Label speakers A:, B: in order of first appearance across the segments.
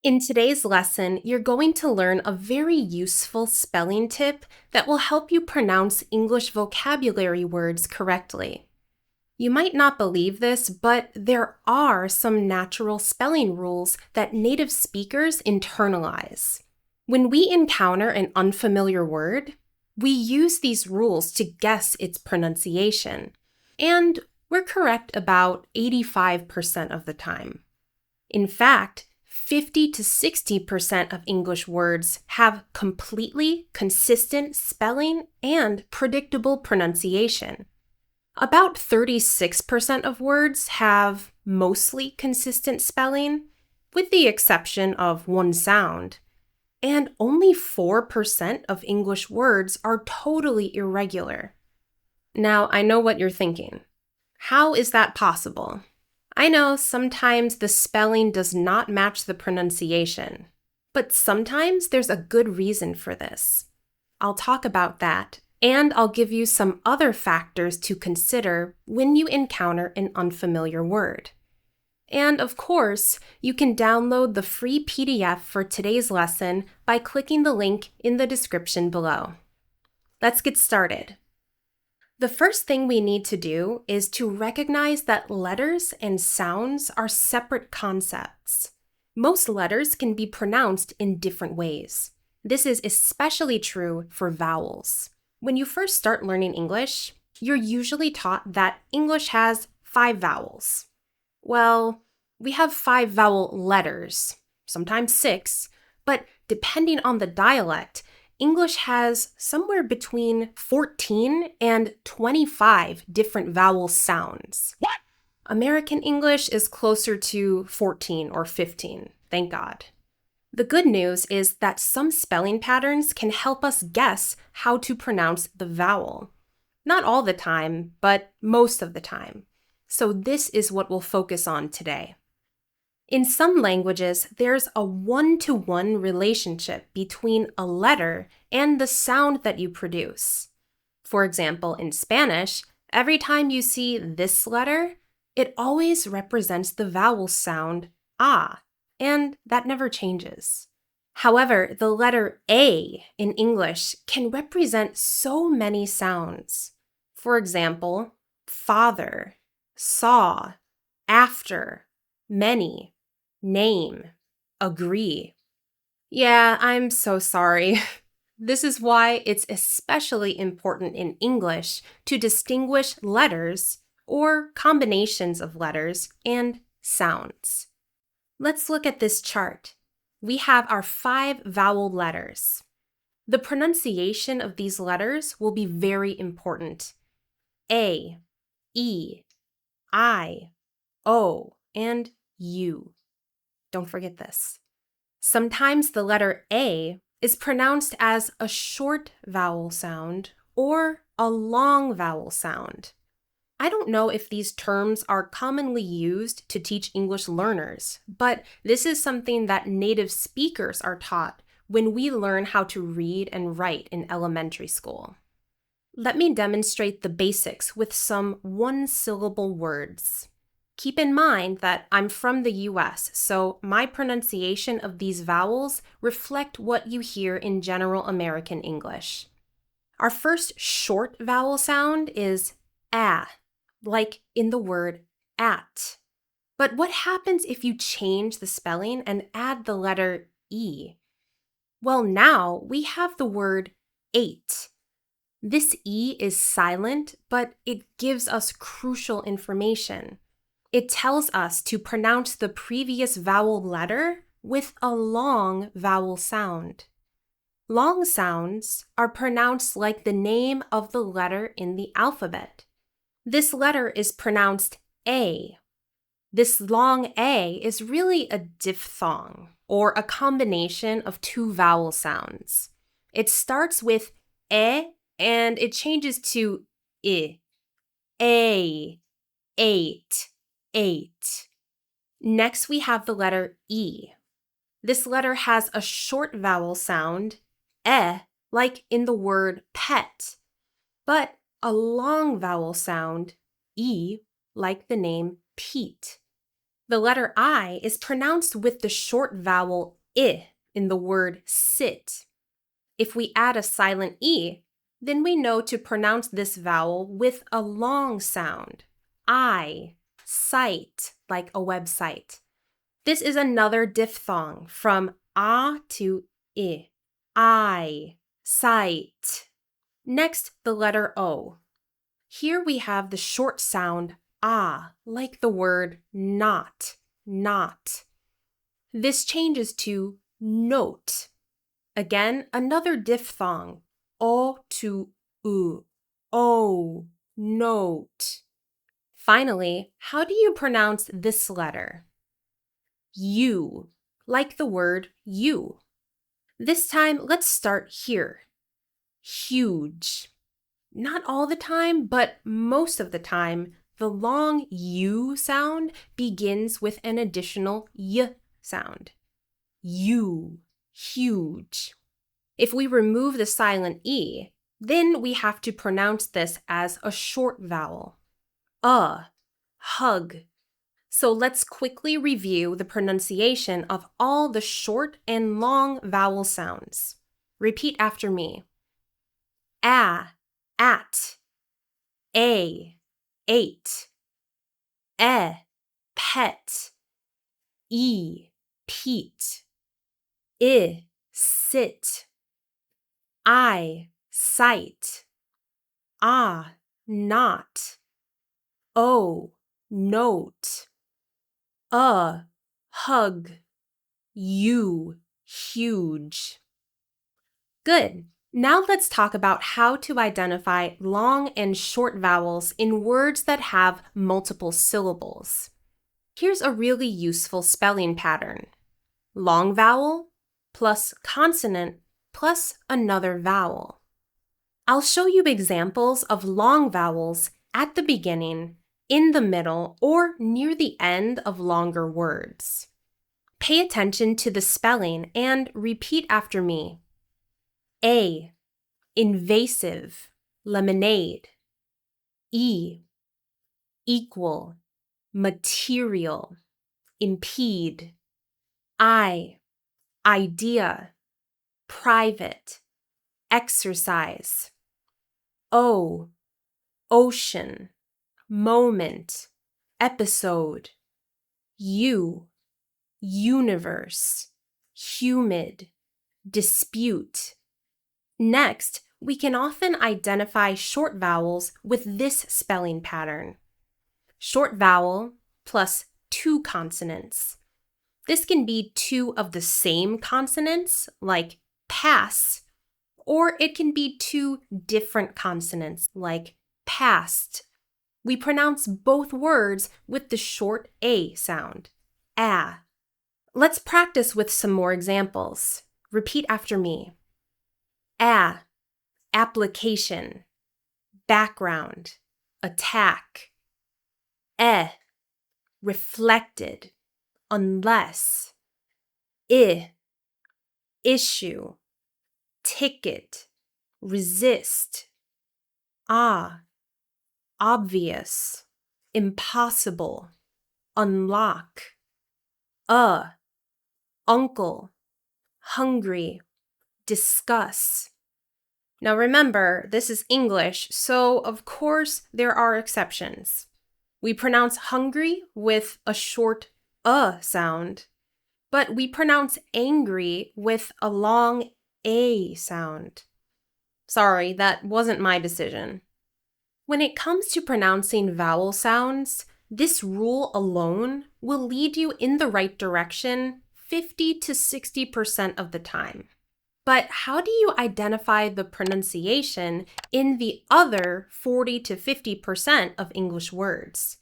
A: In today's lesson, you're going to learn a very useful spelling tip that will help you pronounce English vocabulary words correctly. You might not believe this, but there are some natural spelling rules that native speakers internalize. When we encounter an unfamiliar word, we use these rules to guess its pronunciation, and we're correct about 85% of the time. In fact, 50 to 60% of English words have completely consistent spelling and predictable pronunciation. About 36% of words have mostly consistent spelling, with the exception of one sound. And only 4% of English words are totally irregular. Now, I know what you're thinking. How is that possible? I know sometimes the spelling does not match the pronunciation, but sometimes there's a good reason for this. I'll talk about that, and I'll give you some other factors to consider when you encounter an unfamiliar word. And of course, you can download the free PDF for today's lesson by clicking the link in the description below. Let's get started. The first thing we need to do is to recognize that letters and sounds are separate concepts. Most letters can be pronounced in different ways. This is especially true for vowels. When you first start learning English, you're usually taught that English has 5 vowels. Well, we have 5 vowel letters, sometimes 6, but depending on the dialect, English has somewhere between 14 and 25 different vowel sounds. What? American English is closer to 14 or 15, thank God. The good news is that some spelling patterns can help us guess how to pronounce the vowel. Not all the time, but most of the time. So this is what we'll focus on today. In some languages, there's a one-to-one relationship between a letter and the sound that you produce. For example, in Spanish, every time you see this letter, it always represents the vowel sound ah, and that never changes. However, the letter A in English can represent so many sounds. For example, father, saw, after, many, name, agree. Yeah, I'm so sorry. This is why it's especially important in English to distinguish letters or combinations of letters and sounds. Let's look at this chart. We have our 5 vowel letters. The pronunciation of these letters will be very important. A, E, I, O, and U. Don't forget this. Sometimes the letter A is pronounced as a short vowel sound or a long vowel sound. I don't know if these terms are commonly used to teach English learners, but this is something that native speakers are taught when we learn how to read and write in elementary school. Let me demonstrate the basics with some one-syllable words. Keep in mind that I'm from the US, so my pronunciation of these vowels reflect what you hear in general American English. Our first short vowel sound is ah, like in the word at. But what happens if you change the spelling and add the letter E? Well, now we have the word eight. This E is silent, but it gives us crucial information. It tells us to pronounce the previous vowel letter with a long vowel sound. Long sounds are pronounced like the name of the letter in the alphabet. This letter is pronounced A. This long A is really a diphthong, or a combination of 2 vowel sounds. It starts with E and it changes to I. A, eight, eight. Next, we have the letter E. This letter has a short vowel sound, like in the word pet, but a long vowel sound, E, like the name Pete. The letter I is pronounced with the short vowel I in the word sit. If we add a silent E, then we know to pronounce this vowel with a long sound. I, site, like a website. This is another diphthong from A to I. I, sight. Next, the letter O. Here we have the short sound ah, like the word not. This changes to note. Again, another diphthong, o to u, oh, note. Finally, how do you pronounce this letter? U, like the word you. This time, let's start here. Huge. Not all the time, but most of the time, the long U sound begins with an additional Y sound. U, huge. If we remove the silent E, then we have to pronounce this as a short vowel. Hug. So let's quickly review the pronunciation of all the short and long vowel sounds. Repeat after me. A, at. A, ate. E, pet. E, peat. I, sit. I, sight. Ah, not. O, note. Hug. You, huge. Good. Now let's talk about how to identify long and short vowels in words that have multiple syllables. Here's a really useful spelling pattern. Long vowel plus consonant plus another vowel. I'll show you examples of long vowels at the beginning, in the middle, or near the end of longer words. Pay attention to the spelling and repeat after me. A, invasive, lemonade. E, equal, material, impede. I, idea, private, exercise. O, ocean, moment, episode. U, universe, humid, dispute. Next, we can often identify short vowels with this spelling pattern. Short vowel plus two consonants. This can be two of the same consonants, like pass, or it can be two different consonants, like past. We pronounce both words with the short A sound, a. Let's practice with some more examples. Repeat after me. A, application, background, attack. E, reflected, unless. I, issue, ticket, resist. Ah, obvious, impossible, unlock. Uncle, hungry, discuss. Now remember, this is English, so of course there are exceptions. We pronounce hungry with a short sound, but we pronounce angry with a long a sound. Sorry, that wasn't my decision. When it comes to pronouncing vowel sounds, this rule alone will lead you in the right direction 50 to 60% of the time. But how do you identify the pronunciation in the other 40 to 50% of English words?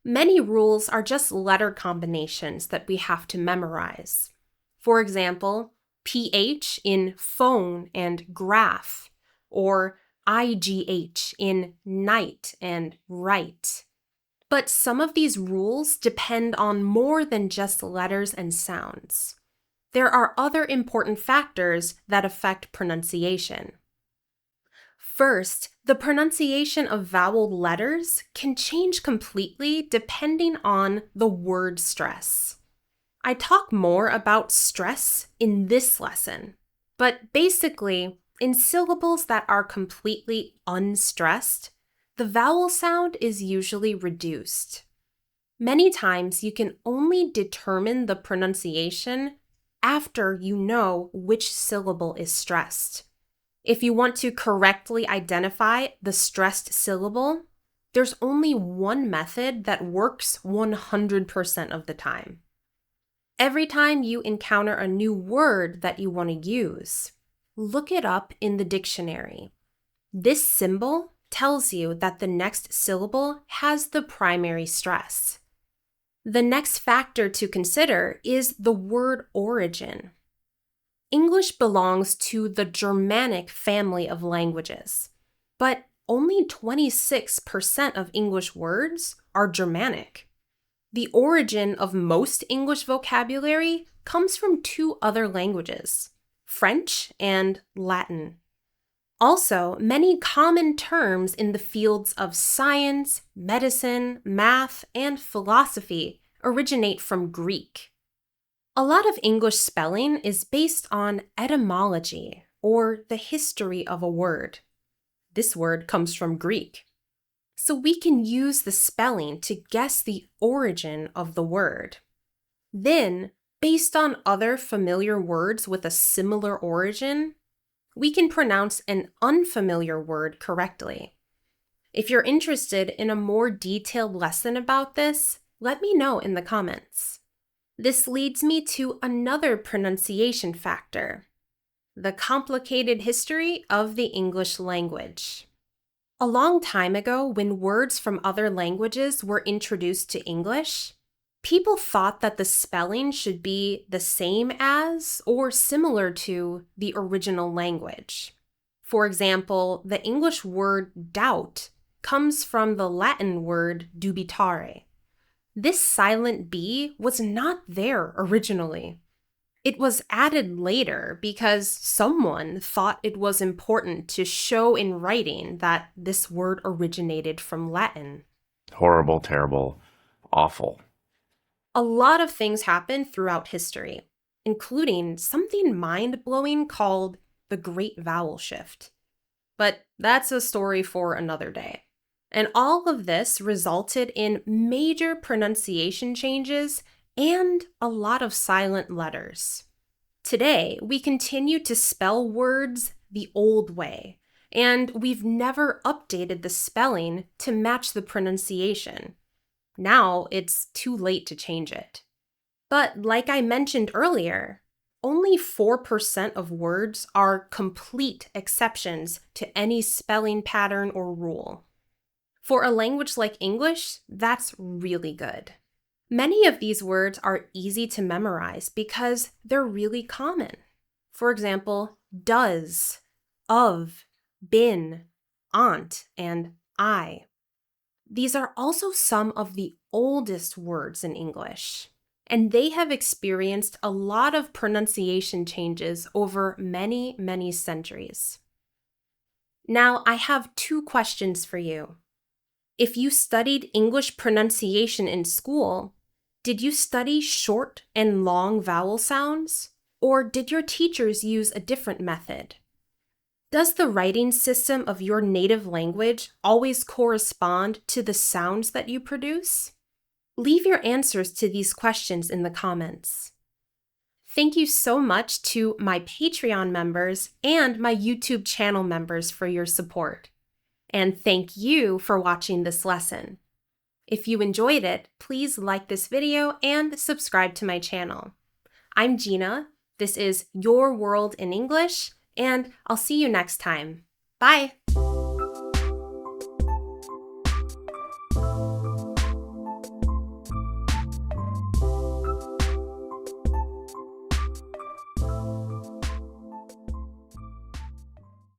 A: Many rules are just letter combinations that we have to memorize. For example, PH in phone and graph, or IGH in night and right. But some of these rules depend on more than just letters and sounds. There are other important factors that affect pronunciation. First, the pronunciation of vowel letters can change completely depending on the word stress. I talk more about stress in this lesson, but basically, in syllables that are completely unstressed, the vowel sound is usually reduced. Many times you can only determine the pronunciation after you know which syllable is stressed. If you want to correctly identify the stressed syllable, there's only one method that works 100% of the time. Every time you encounter a new word that you want to use, look it up in the dictionary. This symbol tells you that the next syllable has the primary stress. The next factor to consider is the word origin. English belongs to the Germanic family of languages, but only 26% of English words are Germanic. The origin of most English vocabulary comes from two other languages, French and Latin. Also, many common terms in the fields of science, medicine, math, and philosophy originate from Greek. A lot of English spelling is based on etymology, or the history of a word. This word comes from Greek. So we can use the spelling to guess the origin of the word. Then, based on other familiar words with a similar origin, we can pronounce an unfamiliar word correctly. If you're interested in a more detailed lesson about this, let me know in the comments. This leads me to another pronunciation factor: the complicated history of the English language. A long time ago, when words from other languages were introduced to English, people thought that the spelling should be the same as or similar to the original language. For example, the English word doubt comes from the Latin word dubitare. This silent B was not there originally. It was added later because someone thought it was important to show in writing that this word originated from Latin.
B: Horrible, terrible, awful.
A: A lot of things happened throughout history, including something mind-blowing called the Great Vowel Shift. But that's a story for another day. And all of this resulted in major pronunciation changes and a lot of silent letters. Today, we continue to spell words the old way, and we've never updated the spelling to match the pronunciation. Now, it's too late to change it. But like I mentioned earlier, only 4% of words are complete exceptions to any spelling pattern or rule. For a language like English, that's really good. Many of these words are easy to memorize because they're really common. For example, does, of, been, aunt, and I. These are also some of the oldest words in English, and they have experienced a lot of pronunciation changes over many, many centuries. Now, I have two questions for you. If you studied English pronunciation in school, did you study short and long vowel sounds, or did your teachers use a different method? Does the writing system of your native language always correspond to the sounds that you produce? Leave your answers to these questions in the comments. Thank you so much to my Patreon members and my YouTube channel members for your support. And thank you for watching this lesson. If you enjoyed it, please like this video and subscribe to my channel. I'm Gina. This is Your World in English, and I'll see you next time. Bye!